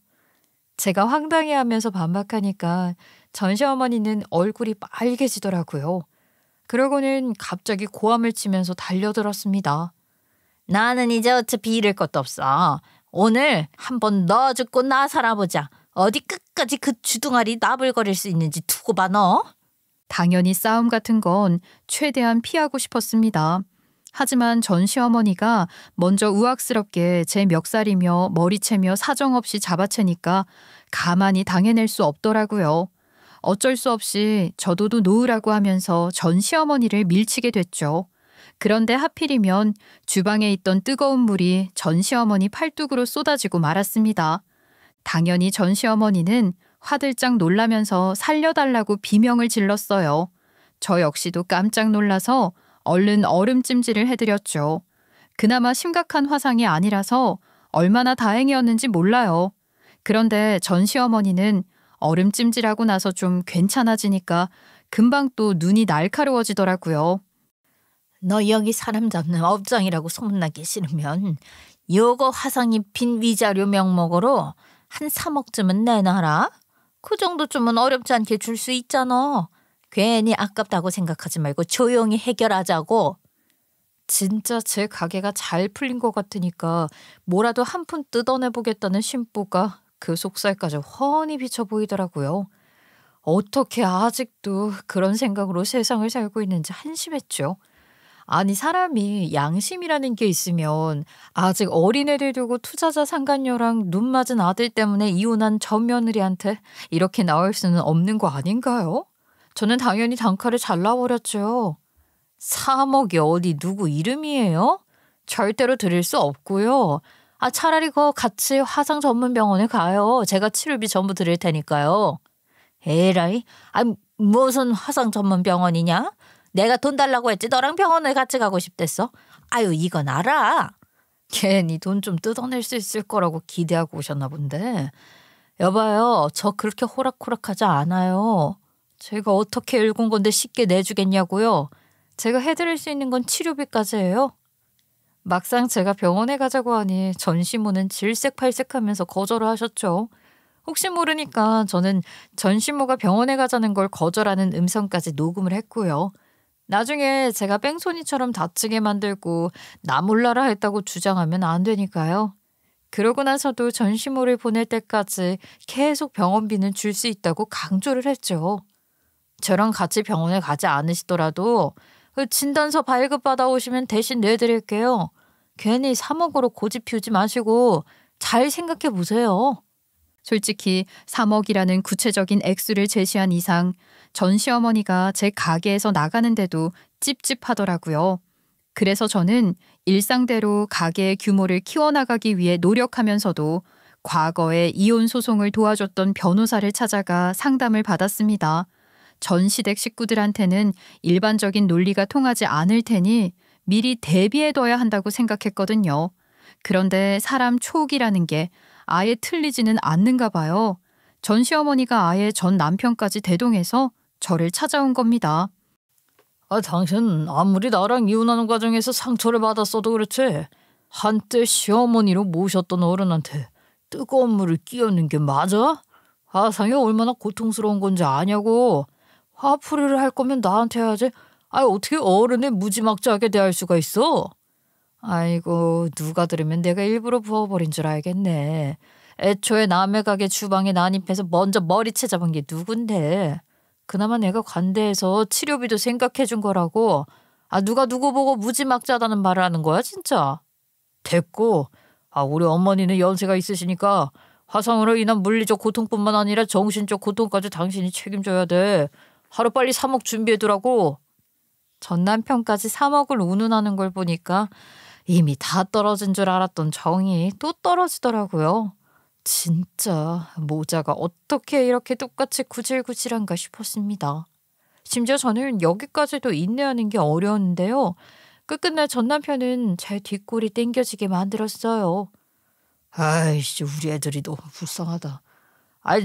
제가 황당해하면서 반박하니까 전 시어머니는 얼굴이 빨개지더라고요. 그러고는 갑자기 고함을 치면서 달려들었습니다. 나는 이제 어차피 잃을 것도 없어. 오늘 한번 너 죽고 나 살아보자. 어디 끝까지 그 주둥아리 나불거릴 수 있는지 두고 봐 너. 당연히 싸움 같은 건 최대한 피하고 싶었습니다. 하지만 전 시어머니가 먼저 우악스럽게 제 멱살이며 머리채며 사정없이 잡아채니까 가만히 당해낼 수 없더라고요. 어쩔 수 없이 저도도 놓으라고 하면서 전 시어머니를 밀치게 됐죠. 그런데 하필이면 주방에 있던 뜨거운 물이 전 시어머니 팔뚝으로 쏟아지고 말았습니다. 당연히 전 시어머니는 화들짝 놀라면서 살려달라고 비명을 질렀어요. 저 역시도 깜짝 놀라서 얼른 얼음찜질을 해드렸죠. 그나마 심각한 화상이 아니라서 얼마나 다행이었는지 몰라요. 그런데 전 시어머니는 얼음찜질하고 나서 좀 괜찮아지니까 금방 또 눈이 날카로워지더라고요. 너 여기 사람 잡는 업장이라고 소문나기 싫으면 요거 화상 입힌 위자료 명목으로 한 3억쯤은 내놔라. 그 정도쯤은 어렵지 않게 줄 수 있잖아. 괜히 아깝다고 생각하지 말고 조용히 해결하자고. 진짜 제 가게가 잘 풀린 것 같으니까 뭐라도 한 푼 뜯어내보겠다는 심보가 그 속살까지 훤히 비쳐 보이더라고요. 어떻게 아직도 그런 생각으로 세상을 살고 있는지 한심했죠. 아니 사람이 양심이라는 게 있으면 아직 어린애들 두고 투자자 상간녀랑 눈 맞은 아들 때문에 이혼한 전 며느리한테 이렇게 나올 수는 없는 거 아닌가요? 저는 당연히 단칼에 잘라버렸죠. 3억이 어디 누구 이름이에요? 절대로 드릴 수 없고요. 차라리 그거 같이 화상 전문 병원에 가요. 제가 치료비 전부 드릴 테니까요. 에라이, 무슨 화상 전문 병원이냐? 내가 돈 달라고 했지 너랑 병원에 같이 가고 싶댔어. 아유 이건 알아. 괜히 돈 좀 뜯어낼 수 있을 거라고 기대하고 오셨나 본데. 여봐요, 저 그렇게 호락호락하지 않아요. 제가 어떻게 일군 건데 쉽게 내주겠냐고요. 제가 해드릴 수 있는 건 치료비까지예요. 막상 제가 병원에 가자고 하니 전 시모는 질색팔색하면서 거절을 하셨죠. 혹시 모르니까 저는 전 시모가 병원에 가자는 걸 거절하는 음성까지 녹음을 했고요. 나중에 제가 뺑소니처럼 다치게 만들고 나 몰라라 했다고 주장하면 안 되니까요. 그러고 나서도 전 시모를 보낼 때까지 계속 병원비는 줄 수 있다고 강조를 했죠. 저랑 같이 병원에 가지 않으시더라도 진단서 발급받아 오시면 대신 내드릴게요. 괜히 3억으로 고집 피우지 마시고 잘 생각해 보세요. 솔직히 3억이라는 구체적인 액수를 제시한 이상 전 시어머니가 제 가게에서 나가는데도 찝찝하더라고요. 그래서 저는 일상대로 가게의 규모를 키워나가기 위해 노력하면서도 과거에 이혼 소송을 도와줬던 변호사를 찾아가 상담을 받았습니다. 전 시댁 식구들한테는 일반적인 논리가 통하지 않을 테니 미리 대비해둬야 한다고 생각했거든요. 그런데 사람 촉이라는 게 아예 틀리지는 않는가 봐요. 전 시어머니가 아예 전 남편까지 대동해서 저를 찾아온 겁니다. 당신 아무리 나랑 이혼하는 과정에서 상처를 받았어도 그렇지 한때 시어머니로 모셨던 어른한테 뜨거운 물을 끼얹는 게 맞아? 화상이 얼마나 고통스러운 건지 아냐고. 화풀이를 할 거면 나한테 해야지. 어떻게 어른을 무지막지하게 대할 수가 있어? 아이고 누가 들으면 내가 일부러 부어버린 줄 알겠네. 애초에 남의 가게 주방에 난입해서 먼저 머리채 잡은 게 누군데. 그나마 내가 관대해서 치료비도 생각해 준 거라고. 누가 누구 보고 무지막지하다는 말을 하는 거야 진짜. 됐고 우리 어머니는 연세가 있으시니까 화상으로 인한 물리적 고통뿐만 아니라 정신적 고통까지 당신이 책임져야 돼. 하루빨리 3억 준비해두라고. 전 남편까지 3억을 운운하는 걸 보니까 이미 다 떨어진 줄 알았던 정이 또 떨어지더라고요. 진짜 모자가 어떻게 이렇게 똑같이 구질구질한가 싶었습니다. 심지어 저는 여기까지도 인내하는 게 어려웠는데요. 끝끝내 전 남편은 제 뒷골이 땡겨지게 만들었어요. 아이씨 우리 애들이 너무 불쌍하다.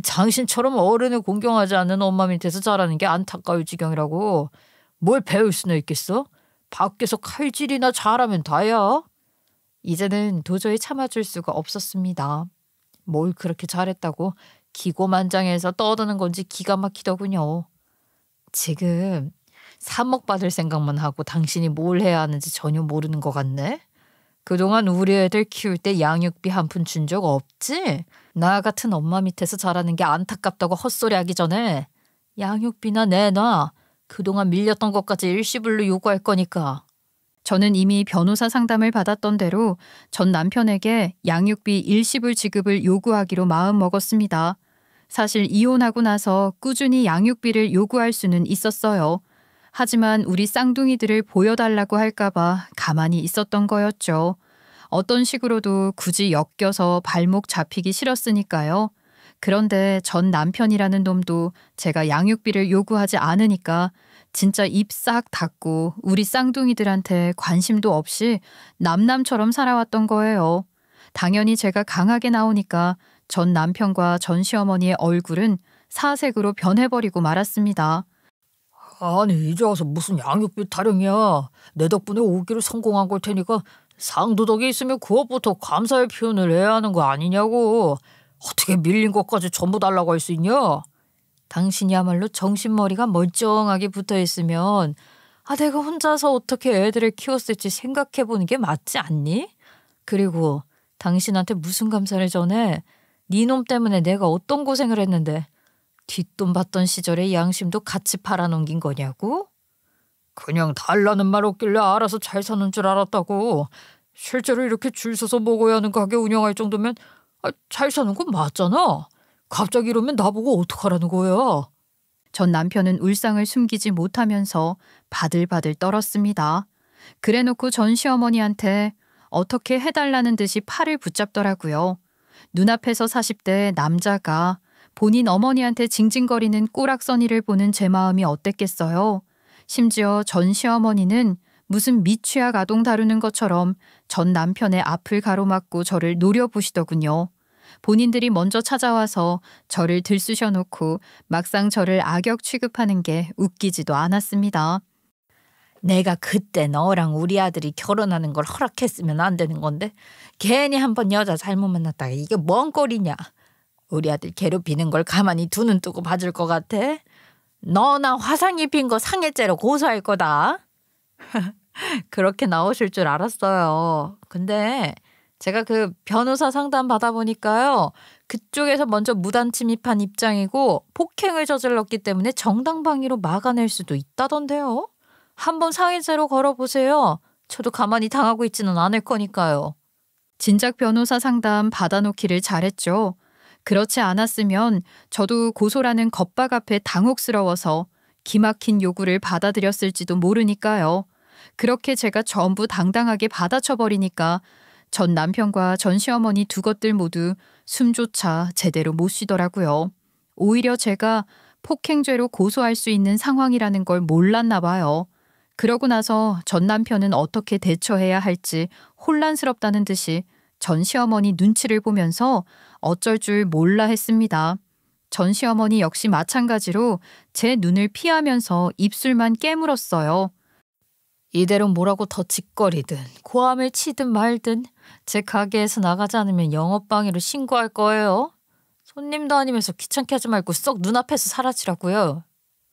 당신처럼 어른을 공경하지 않는 엄마 밑에서 자라는 게 안타까울 지경이라고. 뭘 배울 수는 있겠어? 밖에서 칼질이나 잘하면 다야. 이제는 도저히 참아줄 수가 없었습니다. 뭘 그렇게 잘했다고 기고만장해서 떠드는 건지 기가 막히더군요. 지금 3억 받을 생각만 하고 당신이 뭘 해야 하는지 전혀 모르는 것 같네. 그동안 우리 애들 키울 때 양육비 한 푼 준 적 없지? 나 같은 엄마 밑에서 자라는 게 안타깝다고 헛소리하기 전에 양육비나 내놔. 그동안 밀렸던 것까지 일시불로 요구할 거니까. 저는 이미 변호사 상담을 받았던 대로 전 남편에게 양육비 일시불 지급을 요구하기로 마음먹었습니다. 사실 이혼하고 나서 꾸준히 양육비를 요구할 수는 있었어요. 하지만 우리 쌍둥이들을 보여달라고 할까봐 가만히 있었던 거였죠. 어떤 식으로도 굳이 엮여서 발목 잡히기 싫었으니까요. 그런데 전 남편이라는 놈도 제가 양육비를 요구하지 않으니까 진짜 입 싹 닫고 우리 쌍둥이들한테 관심도 없이 남남처럼 살아왔던 거예요. 당연히 제가 강하게 나오니까 전 남편과 전 시어머니의 얼굴은 사색으로 변해버리고 말았습니다. 아니 이제 와서 무슨 양육비 타령이야. 내 덕분에 오기로 성공한 걸 테니까 상도덕이 있으면 그것부터 감사의 표현을 해야 하는 거 아니냐고. 어떻게 밀린 것까지 전부 달라고 할 수 있냐? 당신이야말로 정신머리가 멀쩡하게 붙어있으면 내가 혼자서 어떻게 애들을 키웠을지 생각해보는 게 맞지 않니? 그리고 당신한테 무슨 감사를 전해? 네 놈 때문에 내가 어떤 고생을 했는데 뒷돈 받던 시절의 양심도 같이 팔아넘긴 거냐고? 그냥 달라는 말 없길래 알아서 잘 사는 줄 알았다고. 실제로 이렇게 줄 서서 먹어야 하는 가게 운영할 정도면 잘 사는 건 맞잖아. 갑자기 이러면 나보고 어떡하라는 거야. 전 남편은 울상을 숨기지 못하면서 바들바들 떨었습니다. 그래놓고 전 시어머니한테 어떻게 해달라는 듯이 팔을 붙잡더라고요. 눈앞에서 40대 남자가 본인 어머니한테 징징거리는 꼬락서니를 보는 제 마음이 어땠겠어요. 심지어 전 시어머니는 무슨 미취학 아동 다루는 것처럼 전 남편의 앞을 가로막고 저를 노려보시더군요. 본인들이 먼저 찾아와서 저를 들쑤셔놓고 막상 저를 악역 취급하는 게 웃기지도 않았습니다. 내가 그때 너랑 우리 아들이 결혼하는 걸 허락했으면 안 되는 건데 괜히 한번 여자 잘못 만났다가 이게 뭔 꼴이냐. 우리 아들 괴롭히는 걸 가만히 두 눈 뜨고 봐줄 것 같아? 너나 화상 입힌 거 상해죄로 고소할 거다. 그렇게 나오실 줄 알았어요. 근데 제가 그 변호사 상담 받아보니까요. 그쪽에서 먼저 무단 침입한 입장이고 폭행을 저질렀기 때문에 정당방위로 막아낼 수도 있다던데요. 한번 상해죄로 걸어보세요. 저도 가만히 당하고 있지는 않을 거니까요. 진작 변호사 상담 받아놓기를 잘했죠. 그렇지 않았으면 저도 고소라는 겁박 앞에 당혹스러워서 기막힌 요구를 받아들였을지도 모르니까요. 그렇게 제가 전부 당당하게 받아쳐버리니까 전 남편과 전 시어머니 두 것들 모두 숨조차 제대로 못 쉬더라고요. 오히려 제가 폭행죄로 고소할 수 있는 상황이라는 걸 몰랐나 봐요. 그러고 나서 전 남편은 어떻게 대처해야 할지 혼란스럽다는 듯이 전 시어머니 눈치를 보면서 어쩔 줄 몰라 했습니다. 전 시어머니 역시 마찬가지로 제 눈을 피하면서 입술만 깨물었어요. 이대로 뭐라고 더 짓거리든 고함을 치든 말든 제 가게에서 나가지 않으면 영업방해로 신고할 거예요. 손님도 아니면서 귀찮게 하지 말고 썩 눈앞에서 사라지라고요.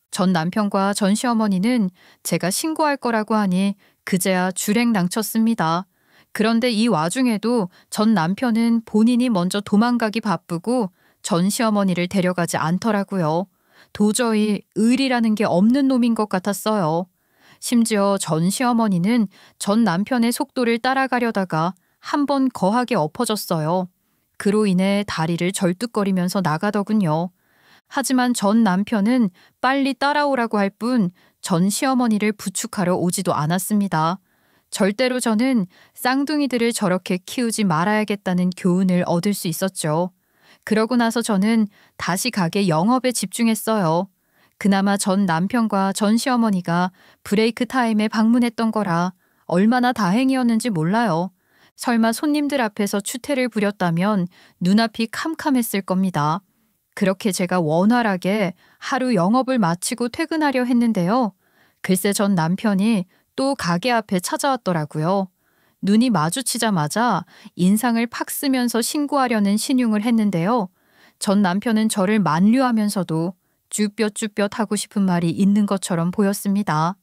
전 남편과 전 시어머니는 제가 신고할 거라고 하니 그제야 줄행낭쳤습니다. 그런데 이 와중에도 전 남편은 본인이 먼저 도망가기 바쁘고 전 시어머니를 데려가지 않더라고요. 도저히 의리라는 게 없는 놈인 것 같았어요. 심지어 전 시어머니는 전 남편의 속도를 따라가려다가 한 번 거하게 엎어졌어요. 그로 인해 다리를 절뚝거리면서 나가더군요. 하지만 전 남편은 빨리 따라오라고 할 뿐 전 시어머니를 부축하러 오지도 않았습니다. 절대로 저는 쌍둥이들을 저렇게 키우지 말아야겠다는 교훈을 얻을 수 있었죠. 그러고 나서 저는 다시 가게 영업에 집중했어요. 그나마 전 남편과 전 시어머니가 브레이크 타임에 방문했던 거라 얼마나 다행이었는지 몰라요. 설마 손님들 앞에서 추태를 부렸다면 눈앞이 캄캄했을 겁니다. 그렇게 제가 원활하게 하루 영업을 마치고 퇴근하려 했는데요. 글쎄 전 남편이 또 가게 앞에 찾아왔더라고요. 눈이 마주치자마자 인상을 팍 쓰면서 신고하려는 신용을 했는데요. 전 남편은 저를 만류하면서도 쭈뼛쭈뼛 하고 싶은 말이 있는 것처럼 보였습니다.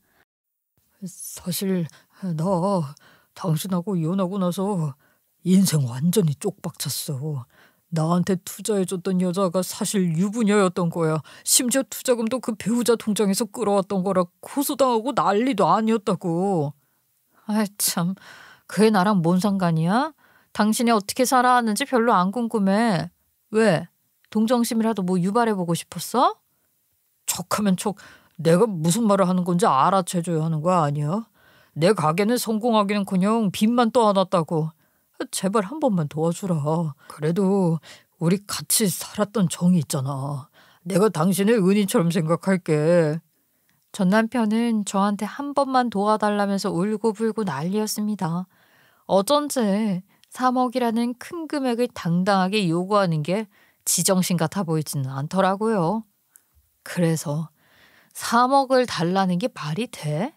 사실 나 당신하고 이혼하고 나서 인생 완전히 쪽박찼어. 나한테 투자해줬던 여자가 사실 유부녀였던 거야. 심지어 투자금도 그 배우자 통장에서 끌어왔던 거라 고소당하고 난리도 아니었다고. 아이 참, 그게 나랑 뭔 상관이야? 당신이 어떻게 살아왔는지 별로 안 궁금해. 왜? 동정심이라도 뭐 유발해보고 싶었어? 척하면 척, 내가 무슨 말을 하는 건지 알아채줘야 하는 거 아니야? 내 가게는 성공하기는커녕 빚만 떠안았다고. 제발 한 번만 도와주라. 그래도 우리 같이 살았던 정이 있잖아. 내가 당신을 은인처럼 생각할게. 전 남편은 저한테 한 번만 도와달라면서 울고불고 난리였습니다. 어쩐지 3억이라는 큰 금액을 당당하게 요구하는 게 지정신 같아 보이지는 않더라고요. 그래서 3억을 달라는 게 말이 돼?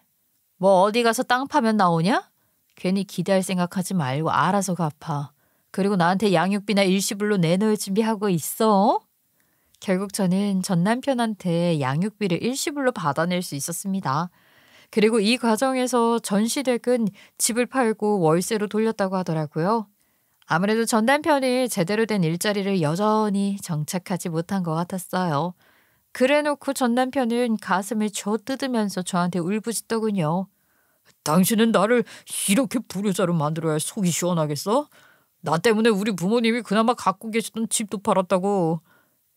뭐 어디 가서 땅 파면 나오냐? 괜히 기대할 생각하지 말고 알아서 갚아. 그리고 나한테 양육비나 일시불로 내놓을 준비하고 있어. 결국 저는 전 남편한테 양육비를 일시불로 받아낼 수 있었습니다. 그리고 이 과정에서 전시댁은 집을 팔고 월세로 돌렸다고 하더라고요. 아무래도 전 남편이 제대로 된 일자리를 여전히 정착하지 못한 것 같았어요. 그래놓고 전 남편은 가슴을 쥐어뜯으면서 저한테 울부짖더군요. 당신은 나를 이렇게 불효자로 만들어야 속이 시원하겠어? 나 때문에 우리 부모님이 그나마 갖고 계시던 집도 팔았다고.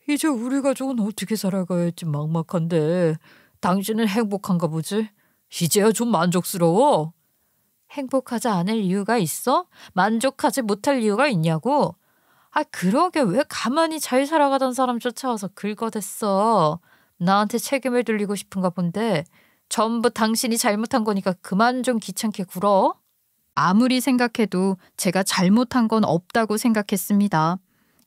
이제 우리 가족은 어떻게 살아가야 할지 막막한데 당신은 행복한가 보지? 이제야 좀 만족스러워. 행복하지 않을 이유가 있어? 만족하지 못할 이유가 있냐고? 아, 그러게 왜 가만히 잘 살아가던 사람 쫓아와서 긁어댔어. 나한테 책임을 돌리고 싶은가 본데 전부 당신이 잘못한 거니까 그만 좀 귀찮게 굴어. 아무리 생각해도 제가 잘못한 건 없다고 생각했습니다.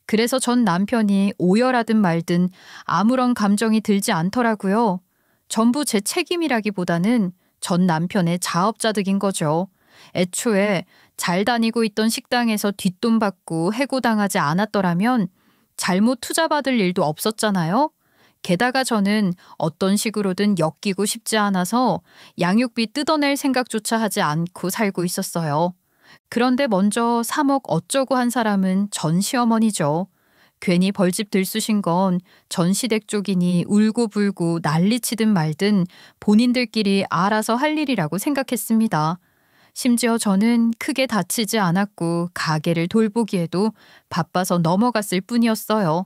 그래서 전 남편이 오열하든 말든 아무런 감정이 들지 않더라고요. 전부 제 책임이라기보다는 전 남편의 자업자득인 거죠. 애초에 잘 다니고 있던 식당에서 뒷돈 받고 해고당하지 않았더라면 잘못 투자받을 일도 없었잖아요. 게다가 저는 어떤 식으로든 엮이고 싶지 않아서 양육비 뜯어낼 생각조차 하지 않고 살고 있었어요. 그런데 먼저 3억 어쩌고 한 사람은 전 시어머니죠. 괜히 벌집 들쑤신 건 전시댁 쪽이니 울고불고 난리치든 말든 본인들끼리 알아서 할 일이라고 생각했습니다. 심지어 저는 크게 다치지 않았고 가게를 돌보기에도 바빠서 넘어갔을 뿐이었어요.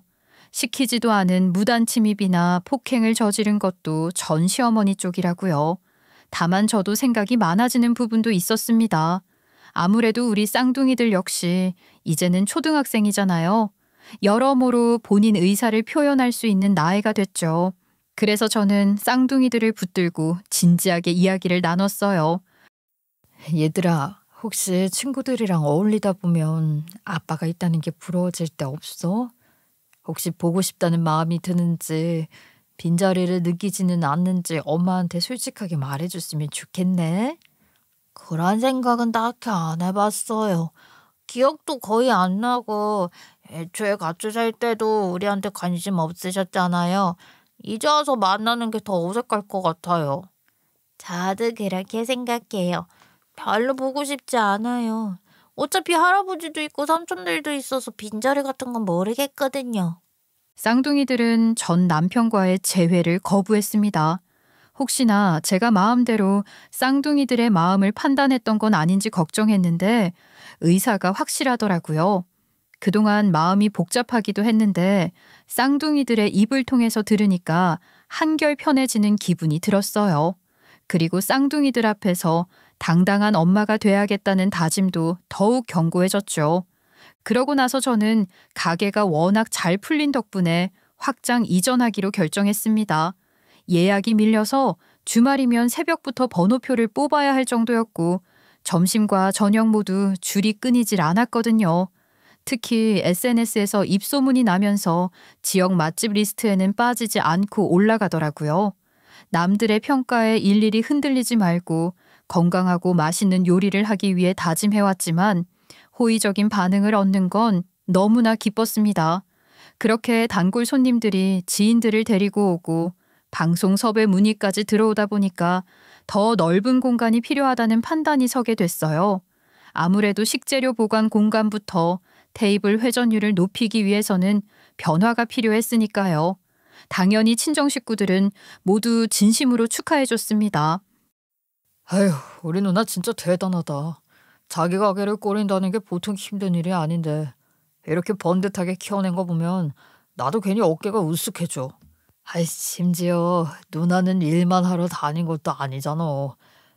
시키지도 않은 무단 침입이나 폭행을 저지른 것도 전 시어머니 쪽이라고요. 다만 저도 생각이 많아지는 부분도 있었습니다. 아무래도 우리 쌍둥이들 역시 이제는 초등학생이잖아요. 여러모로 본인 의사를 표현할 수 있는 나이가 됐죠. 그래서 저는 쌍둥이들을 붙들고 진지하게 이야기를 나눴어요. 얘들아, 혹시 친구들이랑 어울리다 보면 아빠가 있다는 게 부러워질 때 없어? 혹시 보고 싶다는 마음이 드는지 빈자리를 느끼지는 않는지 엄마한테 솔직하게 말해줬으면 좋겠네. 그런 생각은 딱히 안 해봤어요. 기억도 거의 안 나고 애초에 같이 살 때도 우리한테 관심 없으셨잖아요. 이제 와서 만나는 게 더 어색할 것 같아요. 저도 그렇게 생각해요. 별로 보고 싶지 않아요. 어차피 할아버지도 있고 삼촌들도 있어서 빈자리 같은 건 모르겠거든요. 쌍둥이들은 전 남편과의 재회를 거부했습니다. 혹시나 제가 마음대로 쌍둥이들의 마음을 판단했던 건 아닌지 걱정했는데 의사가 확실하더라고요. 그동안 마음이 복잡하기도 했는데 쌍둥이들의 입을 통해서 들으니까 한결 편해지는 기분이 들었어요. 그리고 쌍둥이들 앞에서 당당한 엄마가 돼야겠다는 다짐도 더욱 견고해졌죠. 그러고 나서 저는 가게가 워낙 잘 풀린 덕분에 확장 이전하기로 결정했습니다. 예약이 밀려서 주말이면 새벽부터 번호표를 뽑아야 할 정도였고 점심과 저녁 모두 줄이 끊이질 않았거든요. 특히 SNS에서 입소문이 나면서 지역 맛집 리스트에는 빠지지 않고 올라가더라고요. 남들의 평가에 일일이 흔들리지 말고 건강하고 맛있는 요리를 하기 위해 다짐해왔지만 호의적인 반응을 얻는 건 너무나 기뻤습니다. 그렇게 단골 손님들이 지인들을 데리고 오고 방송 섭외 문의까지 들어오다 보니까 더 넓은 공간이 필요하다는 판단이 서게 됐어요. 아무래도 식재료 보관 공간부터 테이블 회전율을 높이기 위해서는 변화가 필요했으니까요. 당연히 친정 식구들은 모두 진심으로 축하해줬습니다. 아휴, 우리 누나 진짜 대단하다. 자기 가게를 꾸린다는 게 보통 힘든 일이 아닌데 이렇게 번듯하게 키워낸 거 보면 나도 괜히 어깨가 으쓱해져. 아이, 심지어 누나는 일만 하러 다닌 것도 아니잖아.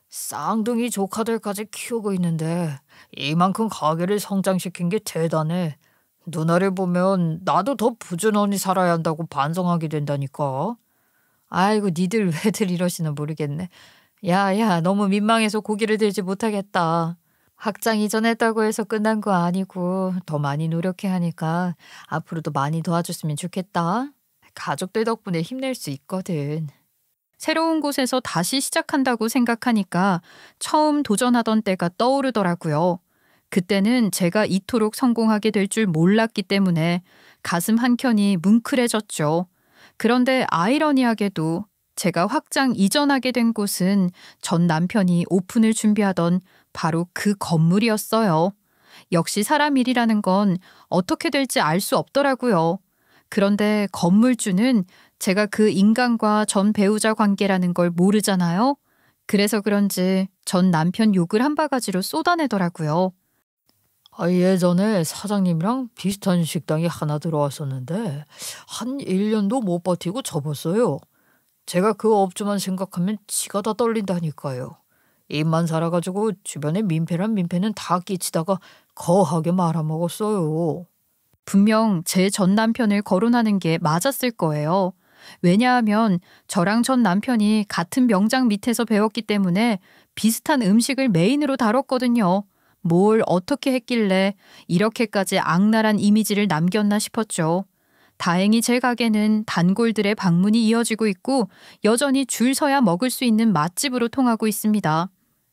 쌍둥이 조카들까지 키우고 있는데 이만큼 가게를 성장시킨 게 대단해. 누나를 보면 나도 더 부지런히 살아야 한다고 반성하게 된다니까. 아이고, 니들 왜들 이러시나 모르겠네. 야야, 너무 민망해서 고기를 들지 못하겠다. 학장 이전했다고 해서 끝난 거 아니고 더 많이 노력해야 하니까 앞으로도 많이 도와줬으면 좋겠다. 가족들 덕분에 힘낼 수 있거든. 새로운 곳에서 다시 시작한다고 생각하니까 처음 도전하던 때가 떠오르더라고요. 그때는 제가 이토록 성공하게 될 줄 몰랐기 때문에 가슴 한켠이 뭉클해졌죠. 그런데 아이러니하게도 제가 확장 이전하게 된 곳은 전 남편이 오픈을 준비하던 바로 그 건물이었어요. 역시 사람 일이라는 건 어떻게 될지 알 수 없더라고요. 그런데 건물주는 제가 그 인간과 전 배우자 관계라는 걸 모르잖아요. 그래서 그런지 전 남편 욕을 한 바가지로 쏟아내더라고요. 예전에 사장님이랑 비슷한 식당이 하나 들어왔었는데 한 1년도 못 버티고 접었어요. 제가 그 업주만 생각하면 치가 다 떨린다니까요. 입만 살아가지고 주변에 민폐란 민폐는 다 끼치다가 거하게 말아먹었어요. 분명 제 전 남편을 거론하는 게 맞았을 거예요. 왜냐하면 저랑 전 남편이 같은 명장 밑에서 배웠기 때문에 비슷한 음식을 메인으로 다뤘거든요. 뭘 어떻게 했길래 이렇게까지 악랄한 이미지를 남겼나 싶었죠. 다행히 제 가게는 단골들의 방문이 이어지고 있고 여전히 줄 서야 먹을 수 있는 맛집으로 통하고 있습니다.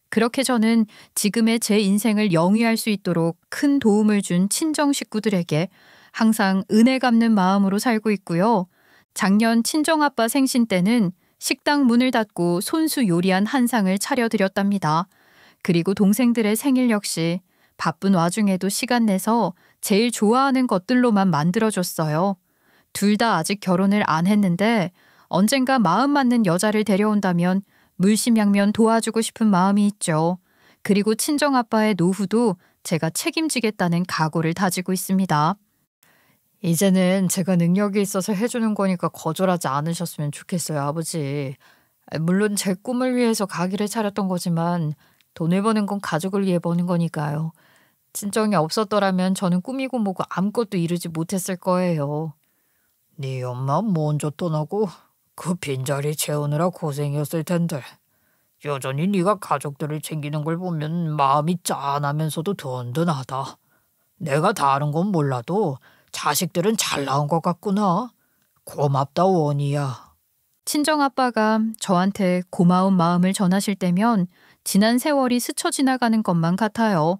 그렇게 저는 지금의 제 인생을 영위할 수 있도록 큰 도움을 준 친정 식구들에게 항상 은혜 갚는 마음으로 살고 있고요. 작년 친정아빠 생신 때는 식당 문을 닫고 손수 요리한 한상을 차려드렸답니다. 그리고 동생들의 생일 역시 바쁜 와중에도 시간 내서 제일 좋아하는 것들로만 만들어줬어요. 둘 다 아직 결혼을 안 했는데 언젠가 마음 맞는 여자를 데려온다면 물심양면 도와주고 싶은 마음이 있죠. 그리고 친정아빠의 노후도 제가 책임지겠다는 각오를 다지고 있습니다. 이제는 제가 능력이 있어서 해주는 거니까 거절하지 않으셨으면 좋겠어요, 아버지. 물론 제 꿈을 위해서 가게를 차렸던 거지만 돈을 버는 건 가족을 위해 버는 거니까요. 친정이 없었더라면 저는 꿈이고 뭐고 아무것도 이루지 못했을 거예요. 네 엄마 먼저 떠나고 그 빈자리 채우느라 고생이었을 텐데 여전히 네가 가족들을 챙기는 걸 보면 마음이 짠하면서도 든든하다. 내가 다른 건 몰라도 자식들은 잘 나온 것 같구나. 고맙다 원이야. 친정아빠가 저한테 고마운 마음을 전하실 때면 지난 세월이 스쳐 지나가는 것만 같아요.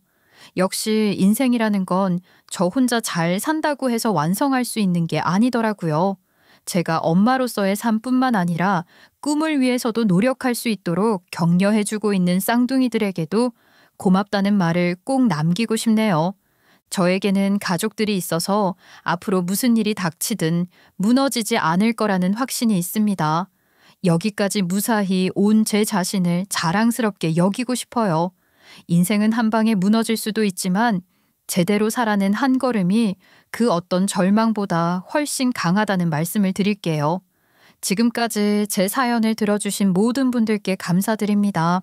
역시 인생이라는 건 저 혼자 잘 산다고 해서 완성할 수 있는 게 아니더라고요. 제가 엄마로서의 삶뿐만 아니라 꿈을 위해서도 노력할 수 있도록 격려해주고 있는 쌍둥이들에게도 고맙다는 말을 꼭 남기고 싶네요. 저에게는 가족들이 있어서 앞으로 무슨 일이 닥치든 무너지지 않을 거라는 확신이 있습니다. 여기까지 무사히 온 제 자신을 자랑스럽게 여기고 싶어요. 인생은 한 방에 무너질 수도 있지만 제대로 살아낸 한 걸음이 그 어떤 절망보다 훨씬 강하다는 말씀을 드릴게요. 지금까지 제 사연을 들어주신 모든 분들께 감사드립니다.